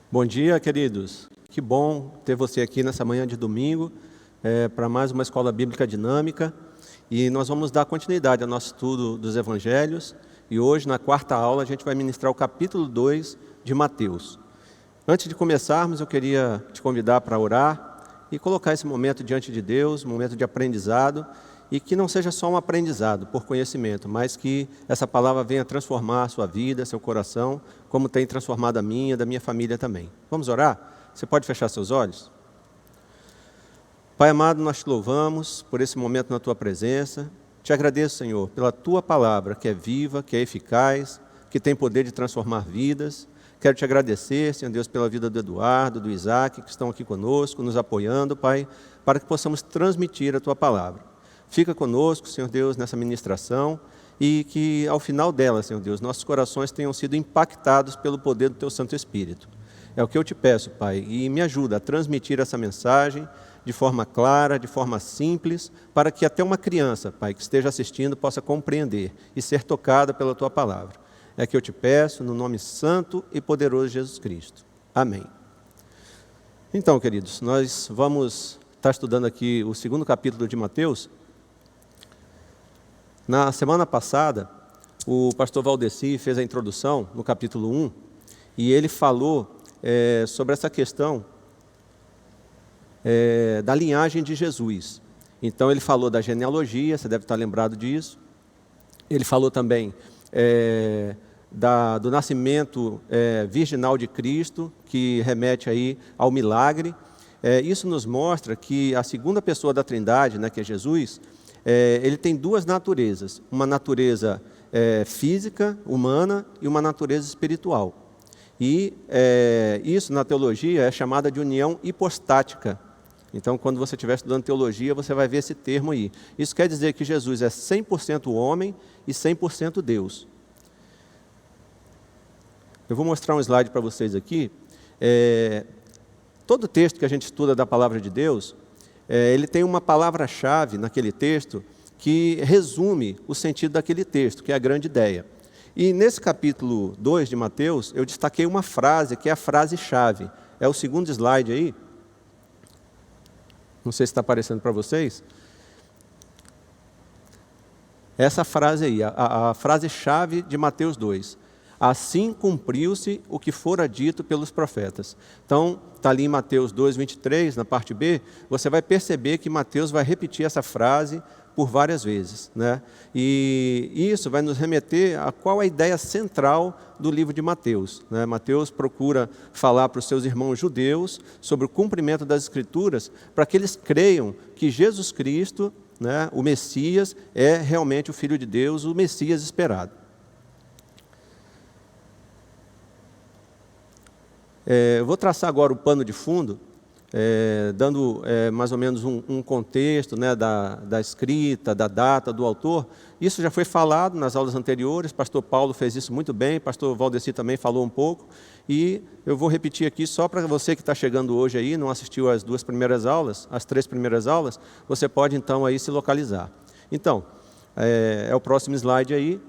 Bom dia, queridos. Que bom ter você aqui nessa manhã de domingo para mais uma escola bíblica dinâmica. E nós vamos dar continuidade ao nosso estudo dos evangelhos. E hoje, na quarta aula, a gente vai ministrar o capítulo 2 de Mateus. Antes de começarmos, eu queria te convidar para orar e colocar esse momento diante de Deus, um momento de aprendizado, e que não seja só um aprendizado por conhecimento, mas que essa palavra venha transformar a sua vida, seu coração, como tem transformado a minha, da minha família também. Vamos orar? Você pode fechar seus olhos? Pai amado, nós te louvamos por esse momento na tua presença. Te agradeço, Senhor, pela tua palavra, que é viva, que é eficaz, que tem poder de transformar vidas. Quero te agradecer, Senhor Deus, pela vida do Eduardo, do Isaac, que estão aqui conosco, nos apoiando, Pai, para que possamos transmitir a tua palavra. Fica conosco, Senhor Deus, nessa ministração e que ao final dela, Senhor Deus, nossos corações tenham sido impactados pelo poder do Teu Santo Espírito. É o que eu te peço, Pai, e me ajuda a transmitir essa mensagem de forma clara, de forma simples, para que até uma criança, Pai, que esteja assistindo possa compreender e ser tocada pela Tua palavra. É o que eu te peço, no nome santo e poderoso de Jesus Cristo. Amém. Então, queridos, nós vamos estar estudando aqui o segundo capítulo de Mateus. Na semana passada, o pastor Valdeci fez a introdução no capítulo 1 e ele falou sobre essa questão da linhagem de Jesus. Então ele falou da genealogia, você deve estar lembrado disso. Ele falou também do nascimento virginal de Cristo, que remete aí ao milagre. Isso nos mostra que a segunda pessoa da Trindade, né, que é Jesus, ele tem duas naturezas, uma natureza física, humana, e uma natureza espiritual. E isso na teologia é chamada de união hipostática. Então, quando você estiver estudando teologia, você vai ver esse termo aí. Isso quer dizer que Jesus é 100% homem e 100% Deus. Eu vou mostrar um slide para vocês aqui. Todo texto que a gente estuda da palavra de Deus, ele tem uma palavra-chave naquele texto que resume o sentido daquele texto, que é a grande ideia. E nesse capítulo 2 de Mateus, eu destaquei uma frase, que é a frase-chave. É o segundo slide aí. Não sei se está aparecendo para vocês. Essa frase aí, a frase-chave de Mateus 2. Assim cumpriu-se o que fora dito pelos profetas. Então, está ali em Mateus 2, 23, na parte B, você vai perceber que Mateus vai repetir essa frase por várias vezes, né? E isso vai nos remeter a qual é a ideia central do livro de Mateus, né? Mateus procura falar para os seus irmãos judeus sobre o cumprimento das Escrituras, para que eles creiam que Jesus Cristo, né, o Messias, é realmente o Filho de Deus, o Messias esperado. Eu vou traçar agora o pano de fundo, dando mais ou menos um contexto, né, da escrita, da data, do autor. Isso já foi falado nas aulas anteriores, pastor Paulo fez isso muito bem, pastor Valdeci também falou um pouco, e eu vou repetir aqui só para você que está chegando hoje aí, não assistiu às duas primeiras aulas, as três primeiras aulas, você pode então aí se localizar. Então, é o próximo slide aí.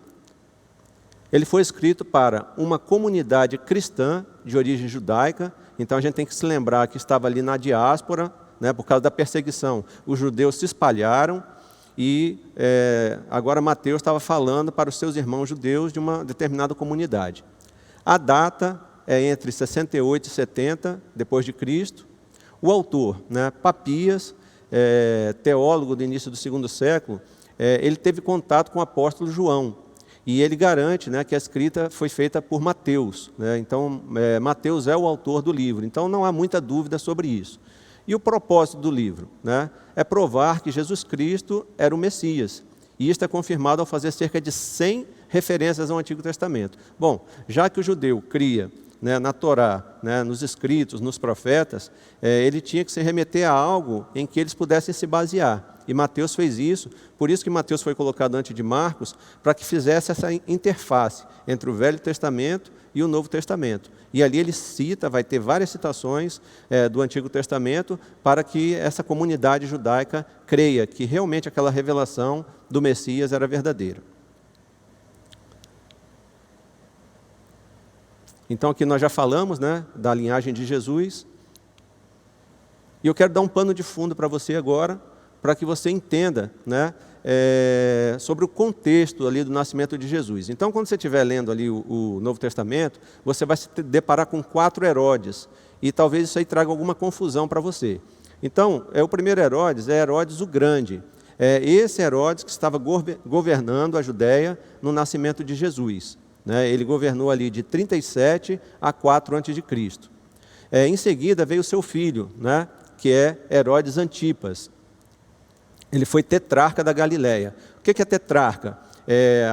Ele foi escrito para uma comunidade cristã de origem judaica, então a gente tem que se lembrar que estava ali na diáspora, né, por causa da perseguição. Os judeus se espalharam e agora Mateus estava falando para os seus irmãos judeus de uma determinada comunidade. A data é entre 68 e 70 depois de Cristo. O autor, né, Papias, teólogo do início do segundo século, ele teve contato com o apóstolo João. E ele garante, né, que a escrita foi feita por Mateus, né? Então, Mateus é o autor do livro, então não há muita dúvida sobre isso. E o propósito do livro, né, é provar que Jesus Cristo era o Messias. E isto é confirmado ao fazer cerca de 100 referências ao Antigo Testamento. Bom, já que o judeu cria, né, na Torá, né, nos escritos, nos profetas, ele tinha que se remeter a algo em que eles pudessem se basear. E Mateus fez isso, por isso que Mateus foi colocado antes de Marcos, para que fizesse essa interface entre o Velho Testamento e o Novo Testamento. E ali ele cita, vai ter várias citações do Antigo Testamento, para que essa comunidade judaica creia que realmente aquela revelação do Messias era verdadeira. Então aqui nós já falamos, né, da linhagem de Jesus. E eu quero dar um pano de fundo para você agora, para que você entenda, né, sobre o contexto ali do nascimento de Jesus. Então, quando você estiver lendo ali o Novo Testamento, você vai se deparar com 4 Herodes, e talvez isso aí traga alguma confusão para você. Então, o primeiro Herodes é Herodes o Grande. É esse Herodes que estava governando a Judéia no nascimento de Jesus. Né? Ele governou ali de 37 a 4 a.C. Em seguida veio o seu filho, né, que é Herodes Antipas. Ele foi tetrarca da Galileia. O que é tetrarca?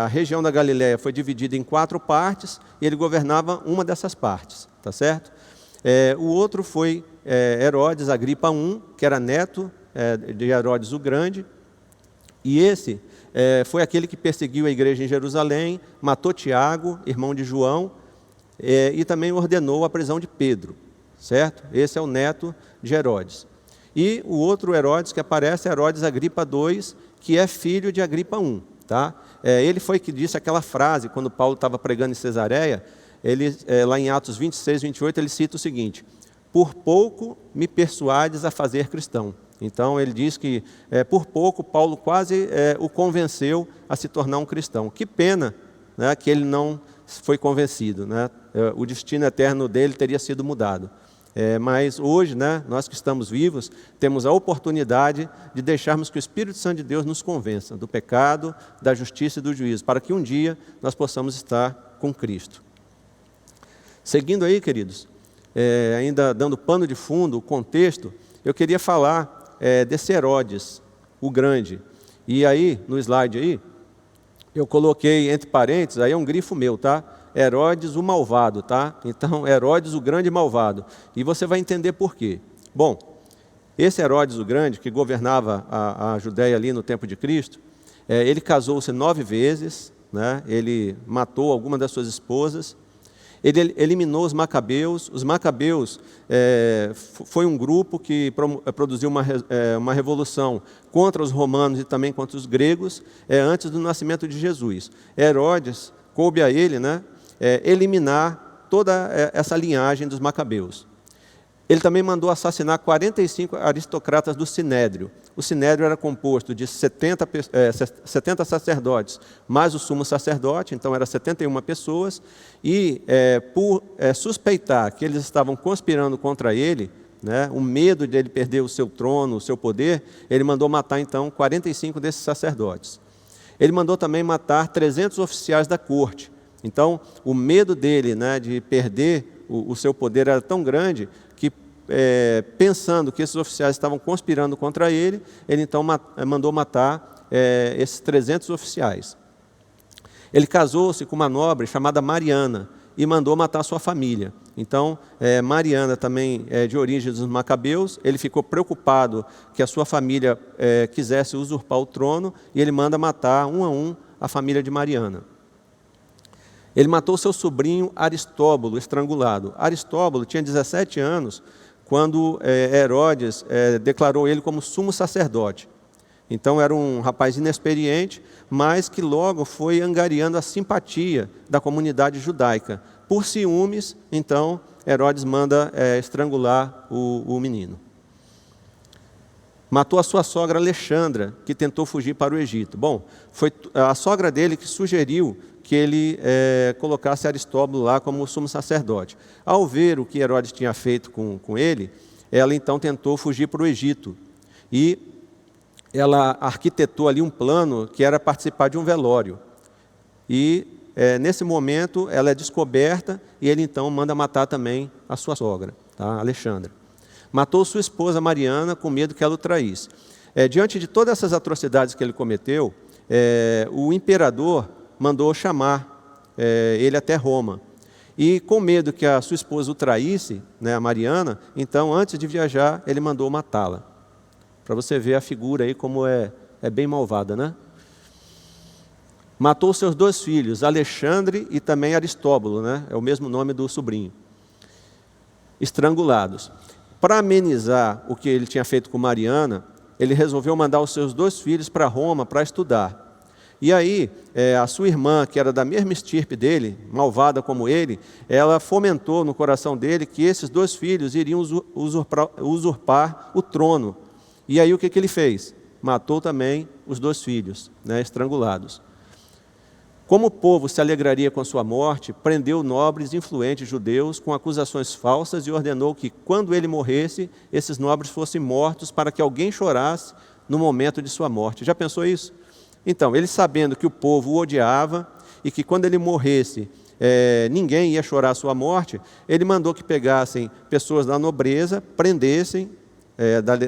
A região da Galileia foi dividida em 4 partes e ele governava uma dessas partes, tá certo? O outro foi Herodes Agripa I, que era neto de Herodes o Grande, e esse foi aquele que perseguiu a igreja em Jerusalém, matou Tiago, irmão de João, e também ordenou a prisão de Pedro, certo? Esse é o neto de Herodes. E o outro Herodes que aparece é Herodes Agripa II, que é filho de Agripa I. Tá? Ele foi que disse aquela frase, quando Paulo estava pregando em Cesareia, lá em Atos 26, 28, ele cita o seguinte: por pouco me persuades a fazer cristão. Então ele diz que por pouco Paulo quase o convenceu a se tornar um cristão. Que pena, né, que ele não foi convencido, né? O destino eterno dele teria sido mudado. Mas hoje, né, nós que estamos vivos, temos a oportunidade de deixarmos que o Espírito Santo de Deus nos convença do pecado, da justiça e do juízo, para que um dia nós possamos estar com Cristo. Seguindo aí, queridos, ainda dando pano de fundo, o contexto, eu queria falar desse Herodes, o Grande. E aí, no slide aí, eu coloquei entre parênteses, aí é um grifo meu, tá? Herodes o malvado, tá? Então, Herodes o grande malvado. E você vai entender por quê. Bom, esse Herodes o Grande, que governava a Judéia ali no tempo de Cristo, ele casou-se 9 vezes, né? Ele matou alguma das suas esposas, ele eliminou os macabeus. Os macabeus foi um grupo que produziu uma revolução contra os romanos e também contra os gregos, antes do nascimento de Jesus. Herodes, coube a ele, né, eliminar toda essa linhagem dos macabeus. Ele também mandou assassinar 45 aristocratas do Sinédrio. O Sinédrio era composto de 70 sacerdotes, mais o sumo sacerdote, então era 71 pessoas, e por suspeitar que eles estavam conspirando contra ele, né, o medo de ele perder o seu trono, o seu poder, ele mandou matar então 45 desses sacerdotes. Ele mandou também matar 300 oficiais da corte. Então, o medo dele, né, de perder o seu poder era tão grande que, pensando que esses oficiais estavam conspirando contra ele, ele então mandou matar esses 300 oficiais. Ele casou-se com uma nobre chamada Mariana e mandou matar sua família. Então, Mariana também é de origem dos macabeus, ele ficou preocupado que a sua família quisesse usurpar o trono e ele manda matar um a um a família de Mariana. Ele matou seu sobrinho Aristóbulo, estrangulado. Aristóbulo tinha 17 anos quando Herodes declarou ele como sumo sacerdote. Então era um rapaz inexperiente, mas que logo foi angariando a simpatia da comunidade judaica. Por ciúmes, então, Herodes manda estrangular o menino. Matou a sua sogra Alexandra, que tentou fugir para o Egito. Bom, foi a sogra dele que sugeriu que ele colocasse Aristóbulo lá como sumo sacerdote. Ao ver o que Herodes tinha feito com ele, ela então tentou fugir para o Egito. E ela arquitetou ali um plano que era participar de um velório. E nesse momento ela é descoberta e ele então manda matar também a sua sogra, tá? Alexandra. Matou sua esposa Mariana com medo que ela o traísse. Diante de todas essas atrocidades que ele cometeu, o imperador mandou chamar ele até Roma. E com medo que a sua esposa o traísse, né, a Mariana, então antes de viajar ele mandou matá-la. Para você ver a figura aí como é bem malvada, né? Matou seus 2 filhos, Alexandre e também Aristóbulo, né? É o mesmo nome do sobrinho. Estrangulados. Para amenizar o que ele tinha feito com Mariana, ele resolveu mandar os seus 2 filhos para Roma para estudar. E aí, a sua irmã, que era da mesma estirpe dele, malvada como ele, ela fomentou no coração dele que esses 2 filhos iriam usurpar o trono. E aí o que ele fez? Matou também os 2 filhos, né, estrangulados. Como o povo se alegraria com sua morte, prendeu nobres e influentes judeus com acusações falsas e ordenou que, quando ele morresse, esses nobres fossem mortos para que alguém chorasse no momento de sua morte. Já pensou isso? Então, ele sabendo que o povo o odiava e que quando ele morresse, ninguém ia chorar a sua morte, ele mandou que pegassem pessoas da nobreza, prendessem,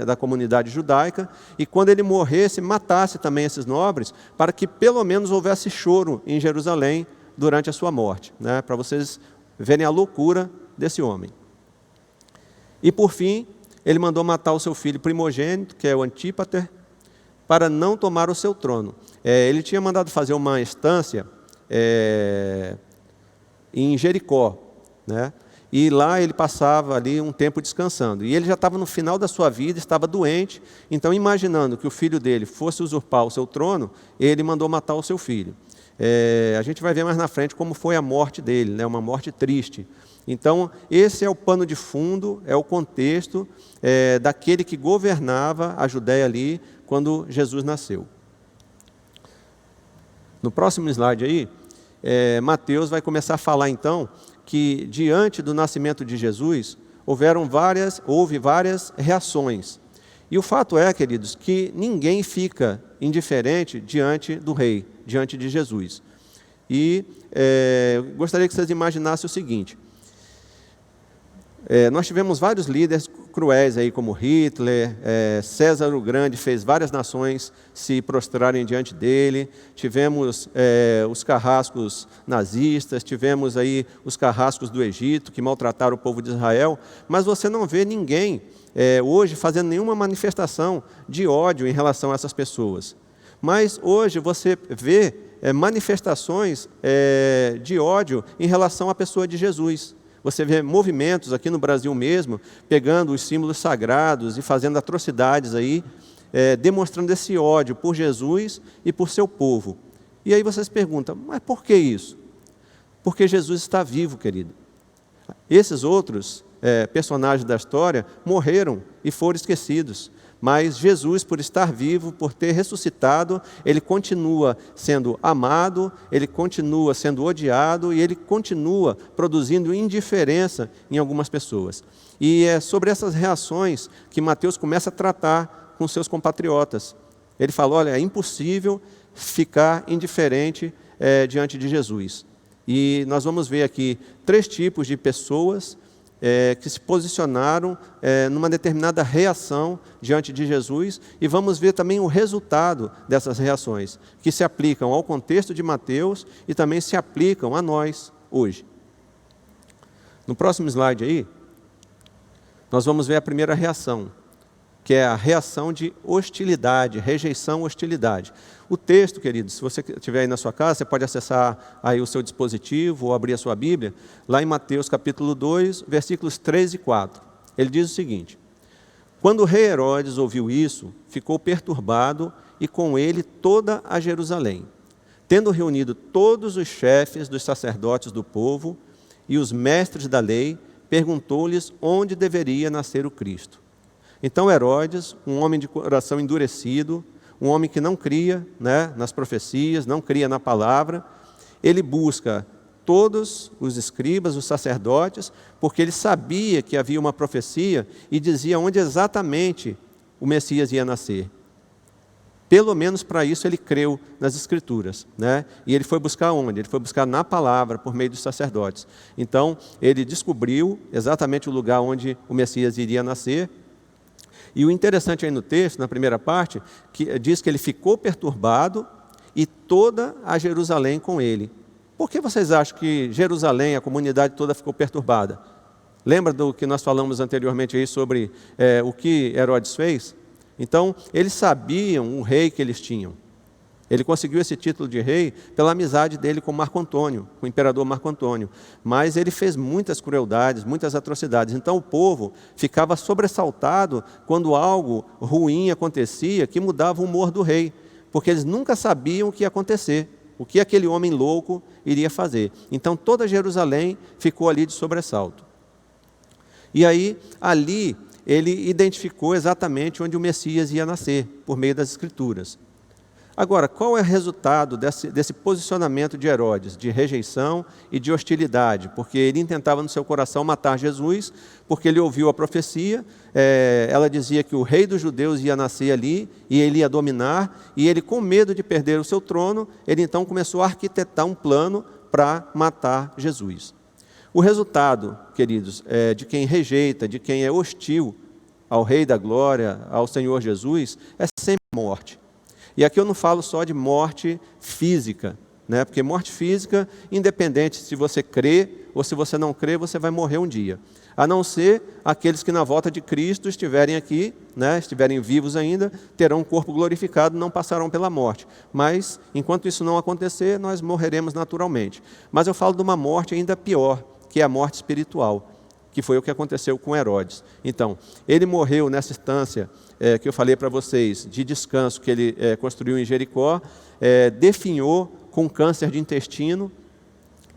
da comunidade judaica, e quando ele morresse, matasse também esses nobres, para que pelo menos houvesse choro em Jerusalém durante a sua morte, né? Para vocês verem a loucura desse homem. E por fim, ele mandou matar o seu filho primogênito, que é o Antípater, para não tomar o seu trono. Ele tinha mandado fazer uma estância em Jericó, né? E lá ele passava ali um tempo descansando. E ele já estava no final da sua vida, estava doente, então imaginando que o filho dele fosse usurpar o seu trono, ele mandou matar o seu filho. A gente vai ver mais na frente como foi a morte dele, né? Uma morte triste. Então, esse é o pano de fundo, é o contexto daquele que governava a Judéia ali quando Jesus nasceu. No próximo slide aí, Mateus vai começar a falar então que diante do nascimento de Jesus houve várias reações. E o fato é, queridos, que ninguém fica indiferente diante do rei, diante de Jesus. E gostaria que vocês imaginassem o seguinte: nós tivemos vários líderes cruéis aí, como Hitler, César o Grande fez várias nações se prostrarem diante dele, tivemos os carrascos nazistas, tivemos aí os carrascos do Egito, que maltrataram o povo de Israel, mas você não vê ninguém hoje fazendo nenhuma manifestação de ódio em relação a essas pessoas. Mas hoje você vê manifestações de ódio em relação à pessoa de Jesus. Você vê movimentos aqui no Brasil mesmo, pegando os símbolos sagrados e fazendo atrocidades aí, demonstrando esse ódio por Jesus e por seu povo. E aí vocês perguntam, mas por que isso? Porque Jesus está vivo, querido. Esses outros personagens da história morreram e foram esquecidos. Mas Jesus, por estar vivo, por ter ressuscitado, ele continua sendo amado, ele continua sendo odiado e ele continua produzindo indiferença em algumas pessoas. E é sobre essas reações que Mateus começa a tratar com seus compatriotas. Ele fala, olha, é impossível ficar indiferente diante de Jesus. E nós vamos ver aqui 3 tipos de pessoas que se posicionaram numa determinada reação diante de Jesus, e vamos ver também o resultado dessas reações, que se aplicam ao contexto de Mateus e também se aplicam a nós hoje. No próximo slide aí, nós vamos ver a primeira reação, que é a reação de hostilidade, rejeição, hostilidade. O texto, queridos, se você estiver aí na sua casa, você pode acessar aí o seu dispositivo ou abrir a sua Bíblia, lá em Mateus capítulo 2, versículos 3 e 4. Ele diz o seguinte: quando o rei Herodes ouviu isso, ficou perturbado e com ele toda a Jerusalém. Tendo reunido todos os chefes dos sacerdotes do povo e os mestres da lei, perguntou-lhes onde deveria nascer o Cristo. Então Herodes, um homem de coração endurecido, um homem que não cria nas profecias, não cria na palavra, ele busca todos os escribas, os sacerdotes, porque ele sabia que havia uma profecia e dizia onde exatamente o Messias ia nascer. Pelo menos para isso ele creu nas Escrituras, E ele foi buscar onde? Ele foi buscar na palavra, por meio dos sacerdotes. Então, ele descobriu exatamente o lugar onde o Messias iria nascer. E o interessante aí no texto, na primeira parte, que diz que ele ficou perturbado e toda a Jerusalém com ele. Por que vocês acham que Jerusalém, a comunidade toda, ficou perturbada? Lembra do que nós falamos anteriormente aí sobre o que Herodes fez? Então, eles sabiam o rei que eles tinham. Ele conseguiu esse título de rei pela amizade dele com Marco Antônio, com o imperador Marco Antônio. Mas ele fez muitas crueldades, muitas atrocidades. Então o povo ficava sobressaltado quando algo ruim acontecia que mudava o humor do rei. porque eles nunca sabiam o que ia acontecer, o que aquele homem louco iria fazer. Então toda Jerusalém ficou ali de sobressalto. E aí, ali, ele identificou exatamente onde o Messias ia nascer, por meio das Escrituras. Agora, qual é o resultado desse posicionamento de Herodes, de rejeição e de hostilidade? Porque ele intentava no seu coração matar Jesus, porque ele ouviu a profecia, ela dizia que o rei dos judeus ia nascer ali, e ele ia dominar, e ele, com medo de perder o seu trono, ele então começou a arquitetar um plano para matar Jesus. O resultado, queridos, de quem rejeita, de quem é hostil ao Rei da Glória, ao Senhor Jesus, é sempre morte. E aqui eu não falo só de morte física, né? Porque morte física, independente se você crê ou se você não crê, você vai morrer um dia. A não ser aqueles que na volta de Cristo estiverem aqui, né? Estiverem vivos ainda, terão um corpo glorificado, não passarão pela morte. Mas, enquanto isso não acontecer, nós morreremos naturalmente. Mas eu falo de uma morte ainda pior, que é a morte espiritual, que foi o que aconteceu com Herodes. Então, ele morreu nessa instância que eu falei para vocês, de descanso que ele construiu em Jericó, definhou com câncer de intestino,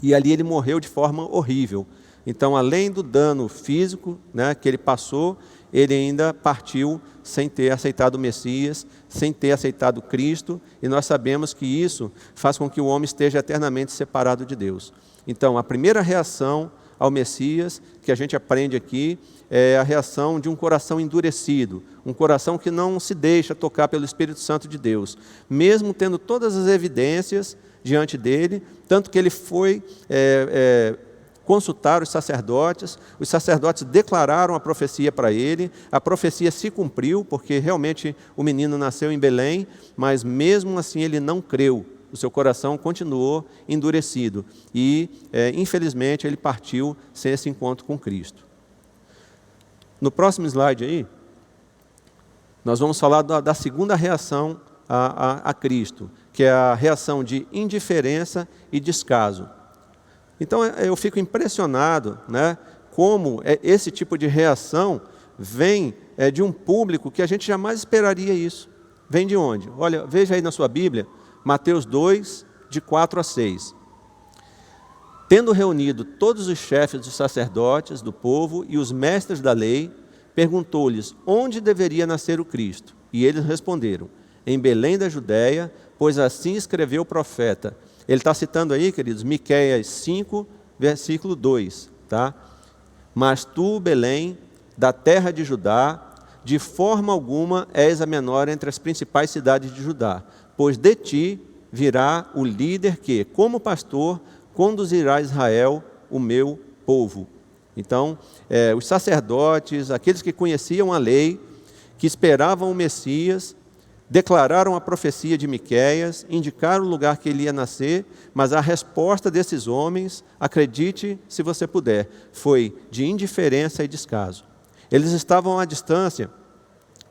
e ali ele morreu de forma horrível. Então, além do dano físico, né, que ele passou, ele ainda partiu sem ter aceitado o Messias, sem ter aceitado Cristo, e nós sabemos que isso faz com que o homem esteja eternamente separado de Deus. Então, a primeira reação ao Messias, que a gente aprende aqui, é a reação de um coração endurecido, um coração que não se deixa tocar pelo Espírito Santo de Deus, mesmo tendo todas as evidências diante dele, tanto que ele foi consultar os sacerdotes declararam a profecia para ele, a profecia se cumpriu, porque realmente o menino nasceu em Belém, mas mesmo assim ele não creu. O seu coração continuou endurecido e, infelizmente, ele partiu sem esse encontro com Cristo. No próximo slide aí, nós vamos falar da segunda reação a Cristo, que é a reação de indiferença e descaso. Então, eu fico impressionado, né, como esse tipo de reação vem de um público que a gente jamais esperaria isso. Vem de onde? Olha, veja aí na sua Bíblia, Mateus 2, de 4 a 6. Tendo reunido todos os chefes dos sacerdotes do povo e os mestres da lei, perguntou-lhes onde deveria nascer o Cristo. E eles responderam, em Belém da Judéia, pois assim escreveu o profeta. Ele está citando aí, queridos, Miqueias 5, versículo 2. Tá? Mas tu, Belém, da terra de Judá, de forma alguma és a menor entre as principais cidades de Judá, pois de ti virá o líder que, como pastor, conduzirá Israel, o meu povo. Então, os sacerdotes, aqueles que conheciam a lei, que esperavam o Messias, declararam a profecia de Miqueias, indicaram o lugar que ele ia nascer, mas a resposta desses homens, acredite se você puder, foi de indiferença e descaso. Eles estavam à distância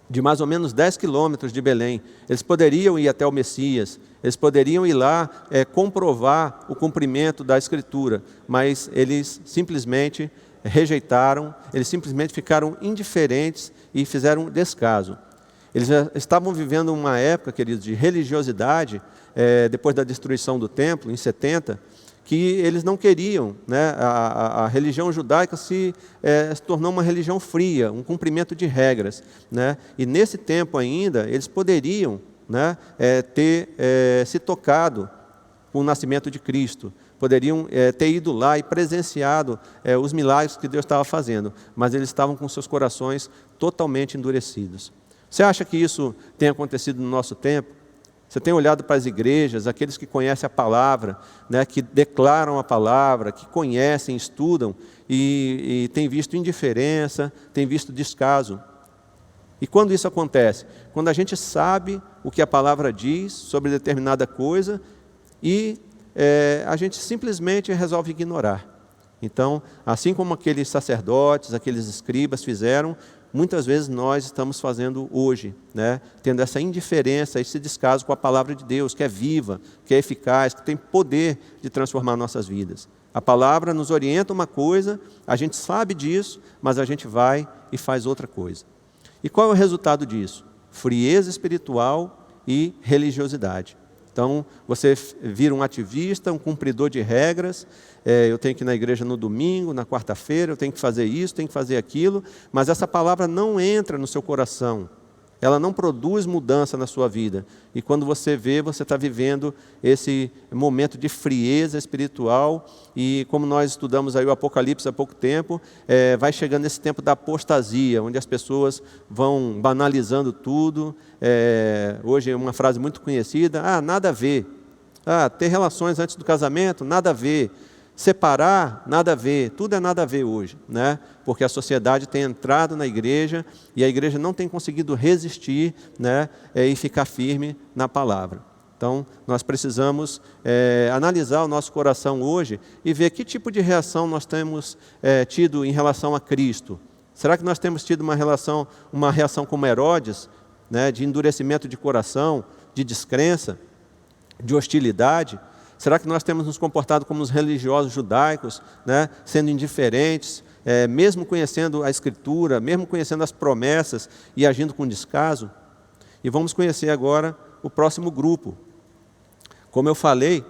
de mais ou menos 10 quilômetros de Belém. Eles poderiam ir até o Messias, eles poderiam ir lá comprovar o cumprimento da Escritura, mas eles simplesmente rejeitaram, eles simplesmente ficaram indiferentes e fizeram descaso. Eles já estavam vivendo uma época, queridos, de religiosidade, depois da destruição do templo, em 70, que eles não queriam, né? A religião judaica se tornou uma religião fria, um cumprimento de regras, né? E nesse tempo ainda, eles poderiam, né, ter se tocado com o nascimento de Cristo, poderiam ter ido lá e presenciado os milagres que Deus estava fazendo, mas eles estavam com seus corações totalmente endurecidos. Você acha que isso tem acontecido no nosso tempo? Você tem olhado para as igrejas, aqueles que conhecem a palavra, né, que declaram a palavra, que conhecem, estudam, e tem visto indiferença, tem visto descaso. E quando isso acontece? Quando a gente sabe o que a palavra diz sobre determinada coisa e a gente simplesmente resolve ignorar. Então, assim como aqueles sacerdotes, aqueles escribas fizeram, muitas vezes nós estamos fazendo hoje, né? Tendo essa indiferença, esse descaso com a palavra de Deus, que é viva, que é eficaz, que tem poder de transformar nossas vidas. A palavra nos orienta uma coisa, a gente sabe disso, mas a gente vai e faz outra coisa. E qual é o resultado disso? Frieza espiritual e religiosidade. Então, você vira um ativista, um cumpridor de regras. Eu tenho que ir na igreja no domingo, na quarta-feira, eu tenho que fazer isso, tenho que fazer aquilo, mas essa palavra não entra no seu coração. Ela não produz mudança na sua vida. E quando você vê, você está vivendo esse momento de frieza espiritual. E como nós estudamos aí o Apocalipse há pouco tempo, vai chegando esse tempo da apostasia, onde as pessoas vão banalizando tudo. Hoje é uma frase muito conhecida: nada a ver. Ter relações antes do casamento, nada a ver. Separar, nada a ver, tudo é nada a ver hoje, né? Porque a sociedade tem entrado na igreja e a igreja não tem conseguido resistir, né? E ficar firme na palavra. Então, nós precisamos analisar o nosso coração hoje e ver que tipo de reação nós temos tido em relação a Cristo. Será que nós temos tido uma reação como Herodes, né? De endurecimento de coração, de descrença, de hostilidade? Será que nós temos nos comportado como os religiosos judaicos, né, sendo indiferentes, mesmo conhecendo a Escritura, mesmo conhecendo as promessas e agindo com descaso? E vamos conhecer agora o próximo grupo. Como eu falei,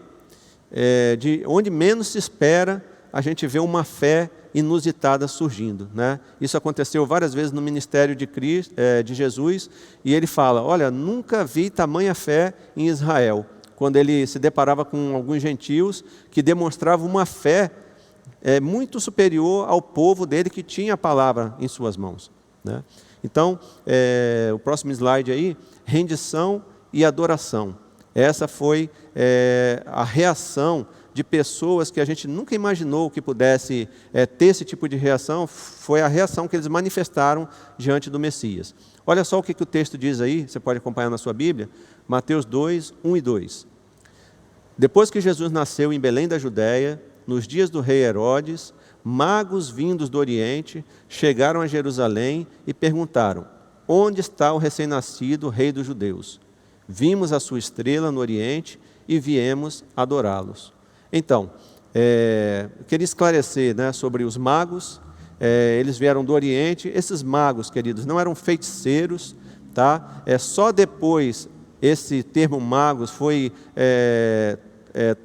de onde menos se espera, a gente vê uma fé inusitada surgindo, né? Isso aconteceu várias vezes no ministério de Jesus, e ele fala: olha, nunca vi tamanha fé em Israel. Quando ele se deparava com alguns gentios que demonstravam uma fé muito superior ao povo dele que tinha a palavra em suas mãos, né? Então, o próximo slide aí, rendição e adoração. Essa foi a reação de pessoas que a gente nunca imaginou que pudesse ter esse tipo de reação. Foi a reação que eles manifestaram diante do Messias. Olha só o que o texto diz aí, você pode acompanhar na sua Bíblia, Mateus 2, 1 e 2. Depois que Jesus nasceu em Belém da Judéia, nos dias do rei Herodes, magos vindos do Oriente chegaram a Jerusalém e perguntaram: onde está o recém-nascido rei dos judeus? Vimos a sua estrela no Oriente e viemos adorá-los. Então, eu queria esclarecer, né, sobre os magos. Eles vieram do Oriente. Esses magos, queridos, não eram feiticeiros, tá? Só depois esse termo magos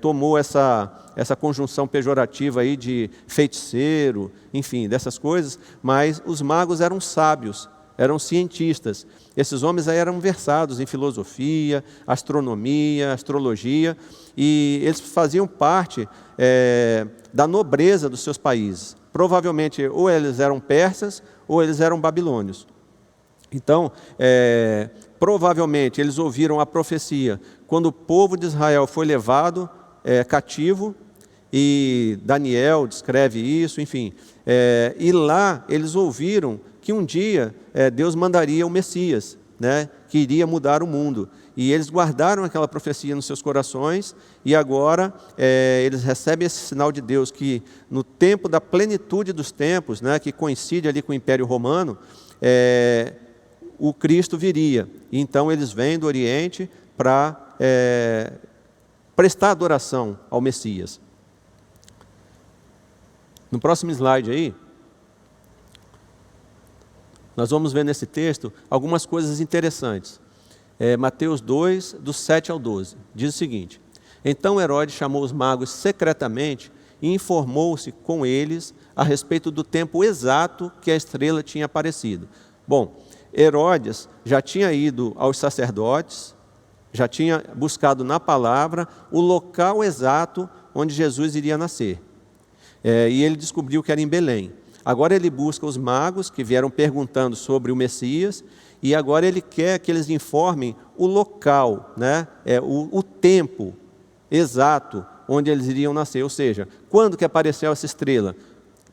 tomou essa conjunção pejorativa aí de feiticeiro, enfim, dessas coisas, mas os magos eram sábios, eram cientistas. Esses homens aí eram versados em filosofia, astronomia, astrologia, e eles faziam parte da nobreza dos seus países. Provavelmente, ou eles eram persas, ou eles eram babilônios. Então, provavelmente, eles ouviram a profecia quando o povo de Israel foi levado cativo, e Daniel descreve isso, enfim. E lá eles ouviram que um dia Deus mandaria o Messias, né, que iria mudar o mundo. E eles guardaram aquela profecia nos seus corações, e agora eles recebem esse sinal de Deus que no tempo da plenitude dos tempos, né, que coincide ali com o Império Romano, o Cristo viria. E então eles vêm do Oriente para prestar adoração ao Messias. No próximo slide aí, nós vamos ver nesse texto algumas coisas interessantes. Mateus 2, do 7 ao 12, diz o seguinte: então Herodes chamou os magos secretamente e informou-se com eles a respeito do tempo exato que a estrela tinha aparecido. Bom, Herodes já tinha ido aos sacerdotes, já tinha buscado na palavra o local exato onde Jesus iria nascer. E ele descobriu que era em Belém. Agora ele busca os magos que vieram perguntando sobre o Messias, e agora ele quer que eles informem o local, né? O tempo exato onde eles iriam nascer, ou seja, quando que apareceu essa estrela.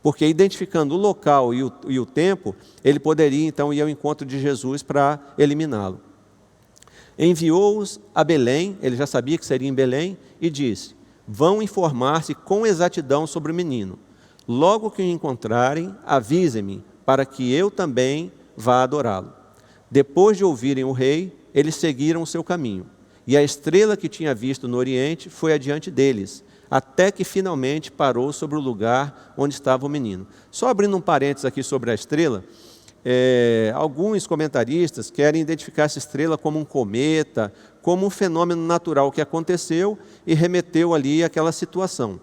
Porque identificando o local e o tempo, ele poderia então ir ao encontro de Jesus para eliminá-lo. Enviou-os a Belém, ele já sabia que seria em Belém, e disse: vão informar-se com exatidão sobre o menino. Logo que o encontrarem, avisem-me, para que eu também vá adorá-lo. Depois de ouvirem o rei, eles seguiram o seu caminho. E a estrela que tinha visto no Oriente foi adiante deles, até que finalmente parou sobre o lugar onde estava o menino. Só abrindo um parênteses aqui sobre a estrela, alguns comentaristas querem identificar essa estrela como um cometa, como um fenômeno natural que aconteceu e remeteu ali àquela situação.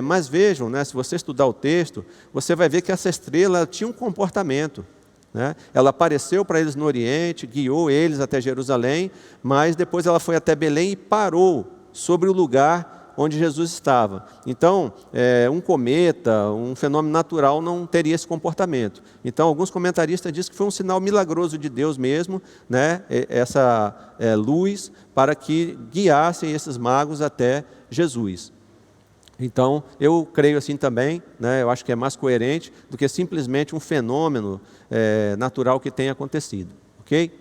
Mas vejam, né, se você estudar o texto, você vai ver que essa estrela tinha um comportamento. Né? Ela apareceu para eles no Oriente, guiou eles até Jerusalém, mas depois ela foi até Belém e parou sobre o lugar onde Jesus estava. Então, um cometa, um fenômeno natural não teria esse comportamento. Então, alguns comentaristas dizem que foi um sinal milagroso de Deus mesmo, né? Essa luz, para que guiassem esses magos até Jesus. Então, eu creio assim também, né? Eu acho que é mais coerente do que simplesmente um fenômeno natural que tenha acontecido. Ok?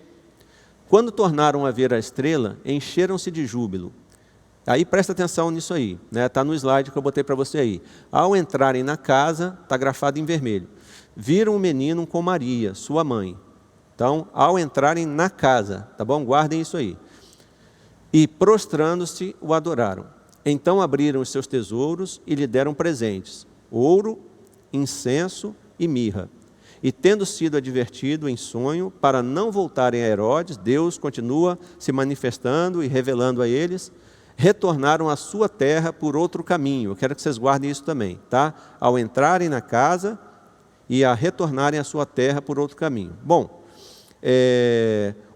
Quando tornaram a ver a estrela, encheram-se de júbilo. Aí presta atenção nisso aí, né? Está no slide que eu botei para você aí. Ao entrarem na casa, está grafado em vermelho, viram o menino com Maria, sua mãe. Então, ao entrarem na casa, tá bom? Guardem isso aí. E prostrando-se, o adoraram. Então abriram os seus tesouros e lhe deram presentes, ouro, incenso e mirra. E tendo sido advertido em sonho para não voltarem a Herodes, Deus continua se manifestando e revelando a eles, retornaram à sua terra por outro caminho. Eu quero que vocês guardem isso também, tá? Ao entrarem na casa e a retornarem à sua terra por outro caminho. Bom,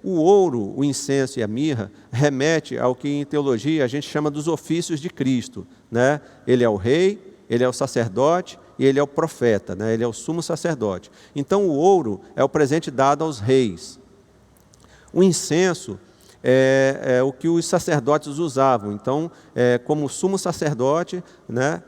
o ouro, o incenso e a mirra remete ao que em teologia a gente chama dos ofícios de Cristo, né? Ele é o rei, ele é o sacerdote e ele é o profeta, né? Ele é o sumo sacerdote. Então o ouro é o presente dado aos reis. O incenso é o que os sacerdotes usavam. Então, como sumo sacerdote, né,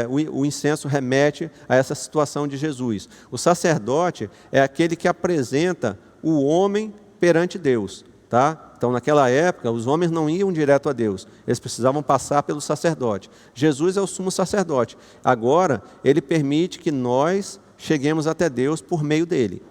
o incenso remete a essa situação de Jesus. O sacerdote é aquele que apresenta o homem perante Deus. Tá? Então, naquela época, os homens não iam direto a Deus, eles precisavam passar pelo sacerdote. Jesus é o sumo sacerdote. Agora, ele permite que nós cheguemos até Deus por meio dele.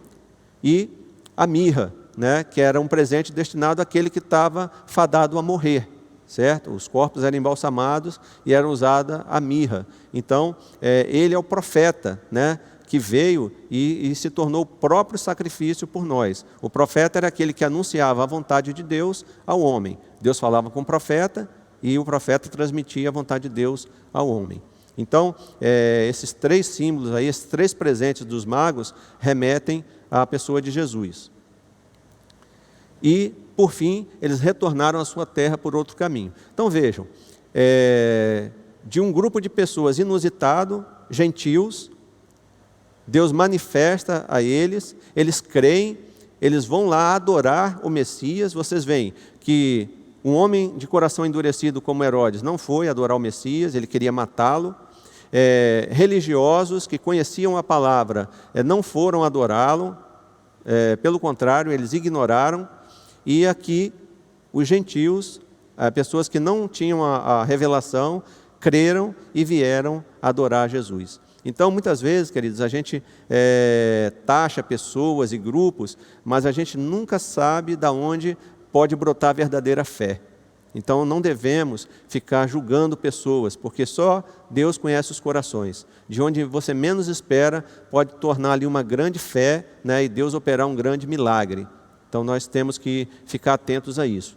E a mirra, né, que era um presente destinado àquele que estava fadado a morrer, certo? Os corpos eram embalsamados e era usada a mirra. Então, ele é o profeta, né, que veio e se tornou o próprio sacrifício por nós. O profeta era aquele que anunciava a vontade de Deus ao homem. Deus falava com o profeta e o profeta transmitia a vontade de Deus ao homem. Então, esses três símbolos aí, esses três presentes dos magos remetem à pessoa de Jesus. E, por fim, eles retornaram à sua terra por outro caminho. Então, vejam, de um grupo de pessoas inusitado, gentios, Deus manifesta a eles, eles creem, eles vão lá adorar o Messias. Vocês veem que um homem de coração endurecido como Herodes não foi adorar o Messias, ele queria matá-lo. Religiosos que conheciam a palavra não foram adorá-lo, pelo contrário, eles ignoraram. E aqui, os gentios, pessoas que não tinham a revelação, creram e vieram adorar Jesus. Então, muitas vezes, queridos, a gente taxa pessoas e grupos, mas a gente nunca sabe de onde pode brotar a verdadeira fé. Então, não devemos ficar julgando pessoas, porque só Deus conhece os corações. De onde você menos espera, pode tornar ali uma grande fé, né, e Deus operar um grande milagre. Então, nós temos que ficar atentos a isso.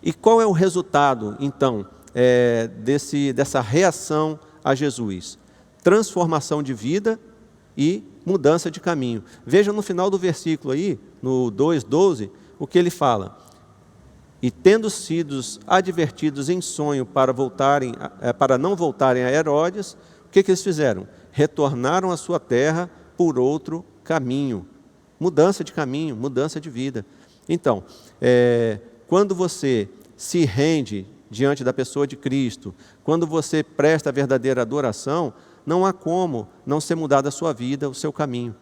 E qual é o resultado, então, dessa reação a Jesus? Transformação de vida e mudança de caminho. Veja no final do versículo aí, no 2:12, o que ele fala. E tendo sido advertidos em sonho para não voltarem a Herodes, o que eles fizeram? Retornaram à sua terra por outro caminho. Mudança de caminho, mudança de vida. Então, quando você se rende diante da pessoa de Cristo, quando você presta a verdadeira adoração, não há como não ser mudada a sua vida, o seu caminho.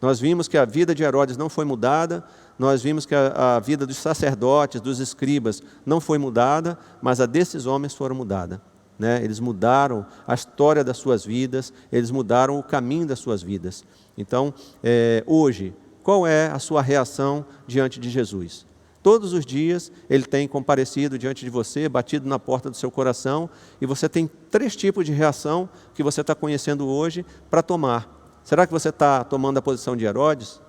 Nós vimos que a vida de Herodes não foi mudada, nós vimos que a vida dos sacerdotes, dos escribas, não foi mudada, mas a desses homens foram mudada. Né? Eles mudaram a história das suas vidas, eles mudaram o caminho das suas vidas. Então, hoje, qual é a sua reação diante de Jesus? Todos os dias Ele tem comparecido diante de você, batido na porta do seu coração, e você tem 3 tipos de reação que você está conhecendo hoje para tomar. Será que você está tomando a posição de Herodes?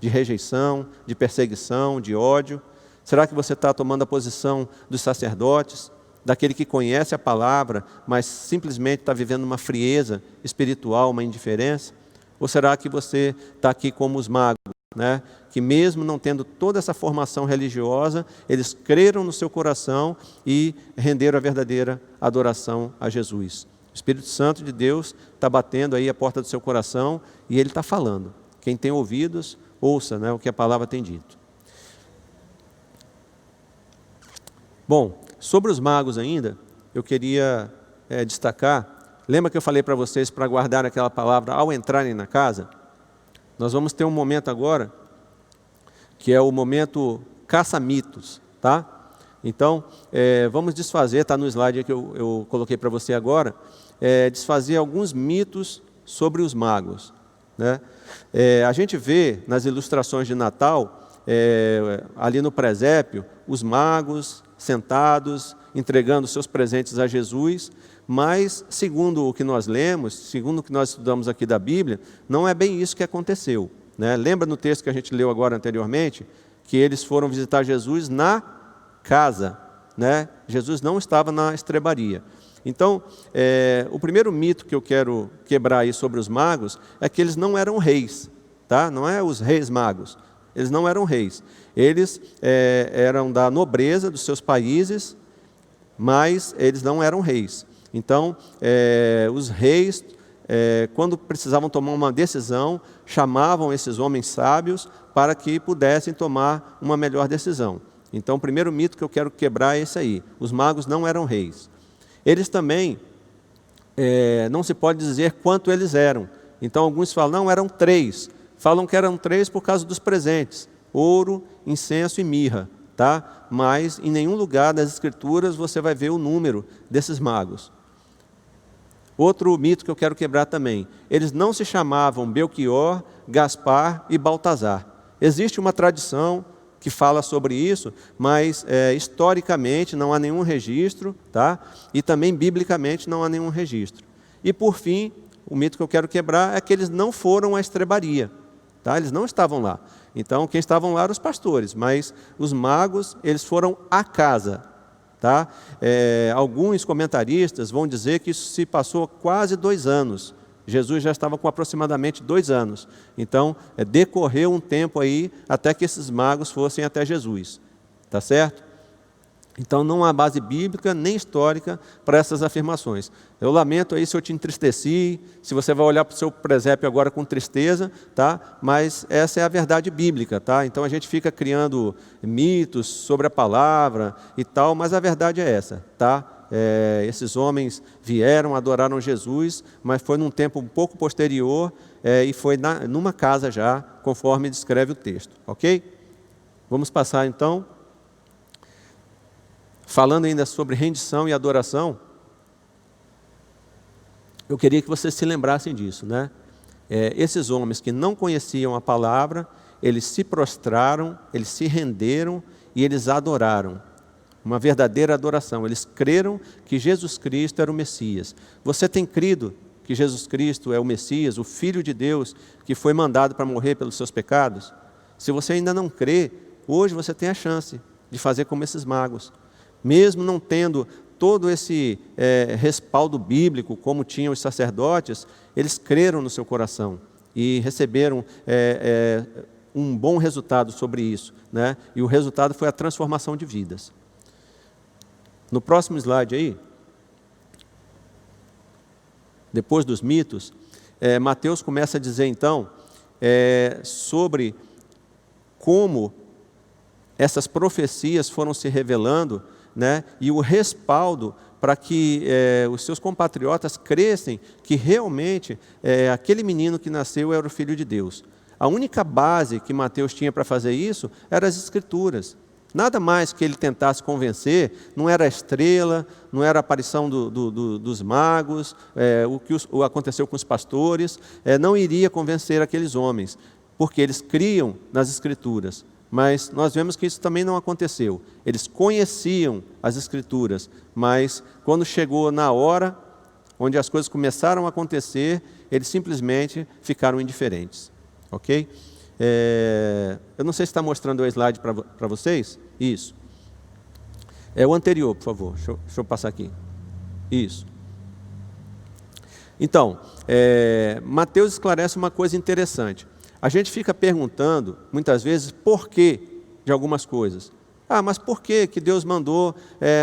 De rejeição, de perseguição, de ódio? Será que você está tomando a posição dos sacerdotes, daquele que conhece a palavra, mas simplesmente está vivendo uma frieza espiritual, uma indiferença? Ou será que você está aqui como os magos, né? Que mesmo não tendo toda essa formação religiosa, eles creram no seu coração e renderam a verdadeira adoração a Jesus? O Espírito Santo de Deus está batendo aí a porta do seu coração e Ele está falando. Quem tem ouvidos, ouça, né, o que a palavra tem dito. Bom, sobre os magos ainda, eu queria destacar, lembra que eu falei para vocês para guardar aquela palavra ao entrarem na casa? Nós vamos ter um momento agora, que é o momento caça-mitos, tá? Então, vamos desfazer, está no slide que eu coloquei para você agora, desfazer alguns mitos sobre os magos, né? A gente vê nas ilustrações de Natal, ali no presépio, os magos sentados, entregando seus presentes a Jesus, mas, segundo o que nós lemos, segundo o que nós estudamos aqui da Bíblia, não é bem isso que aconteceu, né? Lembra no texto que a gente leu agora anteriormente, que eles foram visitar Jesus na casa, né? Jesus não estava na estrebaria. Então, o primeiro mito que eu quero quebrar aí sobre os magos é que eles não eram reis, tá? Não é os reis magos. Eles não eram reis. Eles eram da nobreza dos seus países, mas eles não eram reis. Então, os reis, quando precisavam tomar uma decisão, chamavam esses homens sábios para que pudessem tomar uma melhor decisão. Então, o primeiro mito que eu quero quebrar é esse aí. Os magos não eram reis. Eles também, não se pode dizer quanto eles eram. Então, alguns falam, não, eram 3. Falam que eram 3 por causa dos presentes, ouro, incenso e mirra, tá? Mas em nenhum lugar das Escrituras você vai ver o número desses magos. Outro mito que eu quero quebrar também, eles não se chamavam Belquior, Gaspar e Baltazar. Existe uma tradição que fala sobre isso, mas historicamente não há nenhum registro, tá? E também biblicamente não há nenhum registro. E por fim, o mito que eu quero quebrar é que eles não foram à estrebaria. Tá? Eles não estavam lá. Então, quem estavam lá eram os pastores, mas os magos, eles foram à casa. Tá? Alguns comentaristas vão dizer que isso se passou quase 2 anos. Jesus já estava com aproximadamente 2 anos. Então, decorreu um tempo aí até que esses magos fossem até Jesus. Tá certo? Então, não há base bíblica nem histórica para essas afirmações. Eu lamento aí se eu te entristeci, se você vai olhar para o seu presépio agora com tristeza, tá? Mas essa é a verdade bíblica, tá? Então, a gente fica criando mitos sobre a palavra e tal, mas a verdade é essa, tá? Esses homens vieram, adoraram Jesus, mas foi num tempo um pouco posterior e foi numa casa já, conforme descreve o texto, ok? Vamos passar então. Falando ainda sobre rendição e adoração, eu queria que vocês se lembrassem disso, né? Esses homens que não conheciam a palavra, eles se prostraram, eles se renderam e eles adoraram. Uma verdadeira adoração. Eles creram que Jesus Cristo era o Messias. Você tem crido que Jesus Cristo é o Messias, o Filho de Deus, que foi mandado para morrer pelos seus pecados? Se você ainda não crê, hoje você tem a chance de fazer como esses magos. Mesmo não tendo todo esse respaldo bíblico, como tinham os sacerdotes, eles creram no seu coração e receberam um bom resultado sobre isso, né? E o resultado foi a transformação de vidas. No próximo slide aí, depois dos mitos, Mateus começa a dizer então sobre como essas profecias foram se revelando, né, e o respaldo para que os seus compatriotas crescem que realmente aquele menino que nasceu era o Filho de Deus. A única base que Mateus tinha para fazer isso eram as Escrituras. Nada mais que ele tentasse convencer, não era a estrela, não era a aparição dos magos, o que aconteceu com os pastores, não iria convencer aqueles homens, porque eles criam nas Escrituras. Mas nós vemos que isso também não aconteceu. Eles conheciam as Escrituras, mas quando chegou na hora, onde as coisas começaram a acontecer, eles simplesmente ficaram indiferentes. Ok? Eu não sei se está mostrando o slide para vocês. Isso. É o anterior, por favor. Deixa eu passar aqui. Isso. Então, Mateus esclarece uma coisa interessante. A gente fica perguntando, muitas vezes, por quê de algumas coisas. Mas por que Deus mandou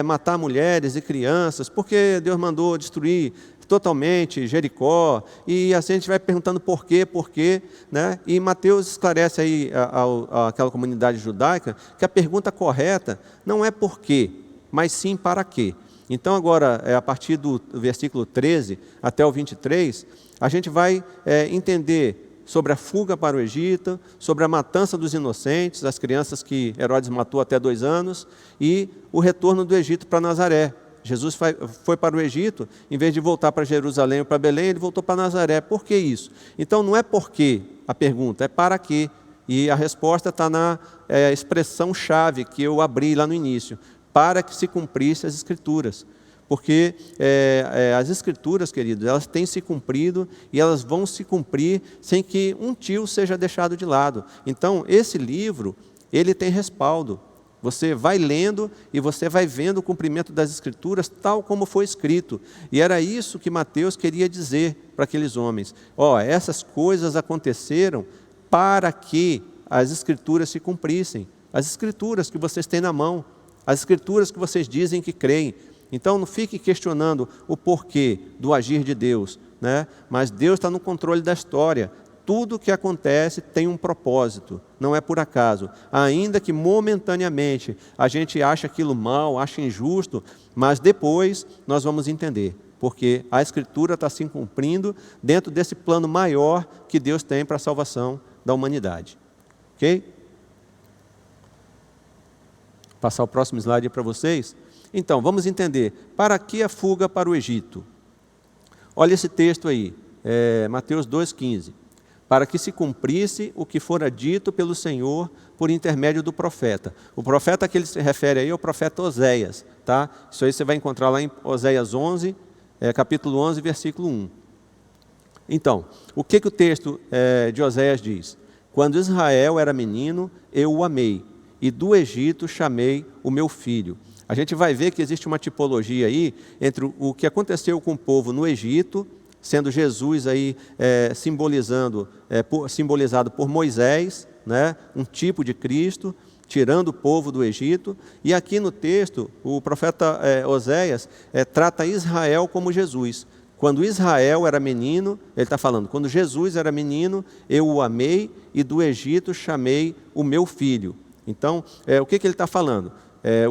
matar mulheres e crianças? Por que Deus mandou destruir totalmente Jericó? E assim a gente vai perguntando por quê, né? E Mateus esclarece aí aquela comunidade judaica que a pergunta correta não é por quê, mas sim para quê. Então agora, a partir do versículo 13 até o 23, a gente vai entender sobre a fuga para o Egito, sobre a matança dos inocentes, as crianças que Herodes matou até 2 anos, e o retorno do Egito para Nazaré. Jesus foi para o Egito, em vez de voltar para Jerusalém ou para Belém, ele voltou para Nazaré. Por que isso? Então não é por quê a pergunta, é para quê. E a resposta está na expressão-chave que eu abri lá no início, para que se cumprisse as Escrituras. Porque as Escrituras, queridos, elas têm se cumprido e elas vão se cumprir sem que um tio seja deixado de lado. Então, esse livro, ele tem respaldo. Você vai lendo e você vai vendo o cumprimento das Escrituras tal como foi escrito. E era isso que Mateus queria dizer para aqueles homens. Essas coisas aconteceram para que as Escrituras se cumprissem. As Escrituras que vocês têm na mão, as Escrituras que vocês dizem que creem. Então não fique questionando o porquê do agir de Deus, né? Mas Deus está no controle da história. Tudo que acontece tem um propósito, não é por acaso. Ainda que momentaneamente a gente ache aquilo mal, ache injusto, mas depois nós vamos entender, porque a Escritura está se cumprindo dentro desse plano maior que Deus tem para a salvação da humanidade. Ok? Vou passar o próximo slide para vocês. Então, vamos entender, para que a fuga para o Egito? Olha esse texto aí, Mateus 2,15. Para que se cumprisse o que fora dito pelo Senhor por intermédio do profeta. O profeta que ele se refere aí é o profeta Oséias, tá? Isso aí você vai encontrar lá em Oséias 11, capítulo 11, versículo 1. Então, o que o texto de Oséias diz? Quando Israel era menino, eu o amei, e do Egito chamei o meu filho. A gente vai ver que existe uma tipologia aí entre o que aconteceu com o povo no Egito, sendo Jesus aí simbolizado por Moisés, né, um tipo de Cristo, tirando o povo do Egito. E aqui no texto, o profeta Oséias trata Israel como Jesus. Quando Israel era menino, ele está falando, quando Jesus era menino, eu o amei e do Egito chamei o meu filho. Então, o que ele está falando?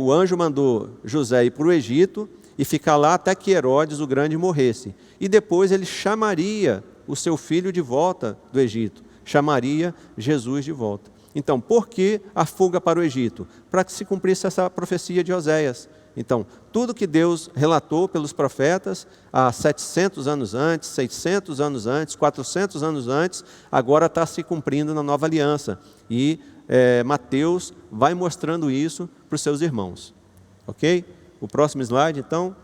O anjo mandou José ir para o Egito e ficar lá até que Herodes o Grande morresse. E depois ele chamaria o seu filho de volta do Egito, chamaria Jesus de volta. Então, por que a fuga para o Egito? Para que se cumprisse essa profecia de Oséias. Então, tudo que Deus relatou pelos profetas há 700 anos antes, 600 anos antes, 400 anos antes, agora está se cumprindo na nova aliança. E Mateus vai mostrando isso para os seus irmãos. Ok? O próximo slide, então.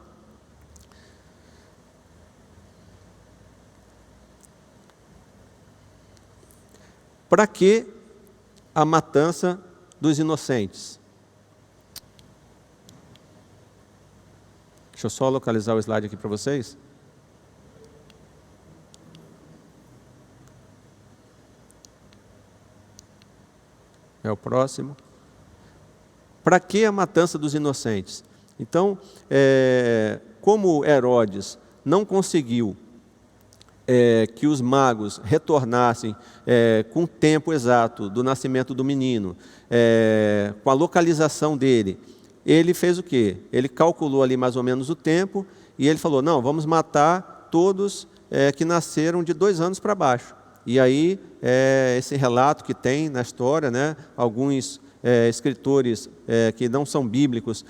Para que a matança dos inocentes? Deixa eu só localizar o slide aqui para vocês. É o próximo. Para que a matança dos inocentes? Então, como Herodes não conseguiu que os magos retornassem com o tempo exato do nascimento do menino, com a localização dele, ele fez o quê? Ele calculou ali mais ou menos o tempo e ele falou, não, vamos matar todos que nasceram de 2 anos para baixo. E aí, esse relato que tem na história, né, alguns escritores que não são bíblicos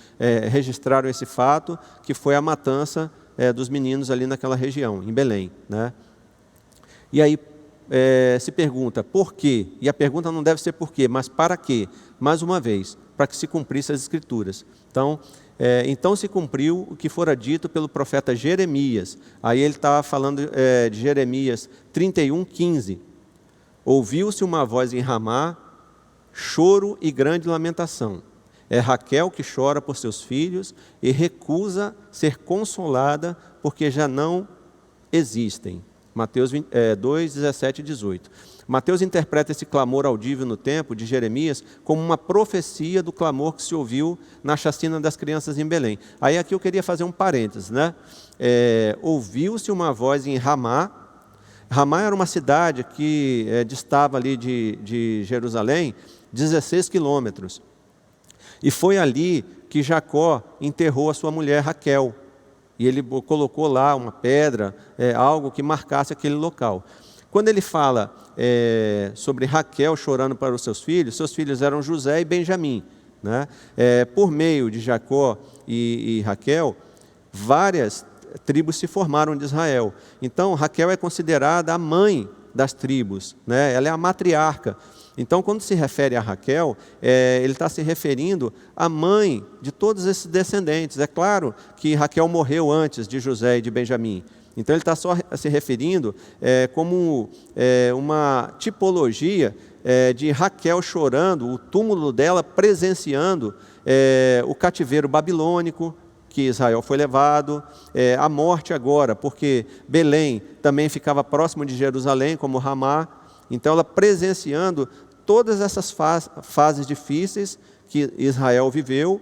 registraram esse fato, que foi a matança dos meninos ali naquela região, em Belém, né? E aí se pergunta por quê? E a pergunta não deve ser por quê, mas para quê? Mais uma vez, para que se cumprisse as Escrituras. Então se cumpriu o que fora dito pelo profeta Jeremias. Aí ele estava falando de Jeremias 31:15. Ouviu-se uma voz em Ramá, choro e grande lamentação. É Raquel que chora por seus filhos e recusa ser consolada porque já não existem. Mateus 2, 17 e 18. Mateus interpreta esse clamor audível no templo de Jeremias como uma profecia do clamor que se ouviu na chacina das crianças em Belém. Aí aqui eu queria fazer um parênteses, né? Ouviu-se uma voz em Ramá. Ramá era uma cidade que distava ali de Jerusalém 16 quilômetros. E foi ali que Jacó enterrou a sua mulher Raquel. E ele colocou lá uma pedra, algo que marcasse aquele local. Quando ele fala sobre Raquel chorando para os seus filhos eram José e Benjamim, né? Por meio de Jacó e Raquel, várias tribos se formaram de Israel. Então, Raquel é considerada a mãe das tribos, né? Ela é a matriarca. Então, quando se refere a Raquel, ele está se referindo à mãe de todos esses descendentes. É claro que Raquel morreu antes de José e de Benjamim. Então, ele está só se referindo como uma tipologia de Raquel chorando, o túmulo dela presenciando o cativeiro babilônico, que Israel foi levado, a morte agora, porque Belém também ficava próximo de Jerusalém, como Ramá. Então, ela presenciando todas essas fases difíceis que Israel viveu,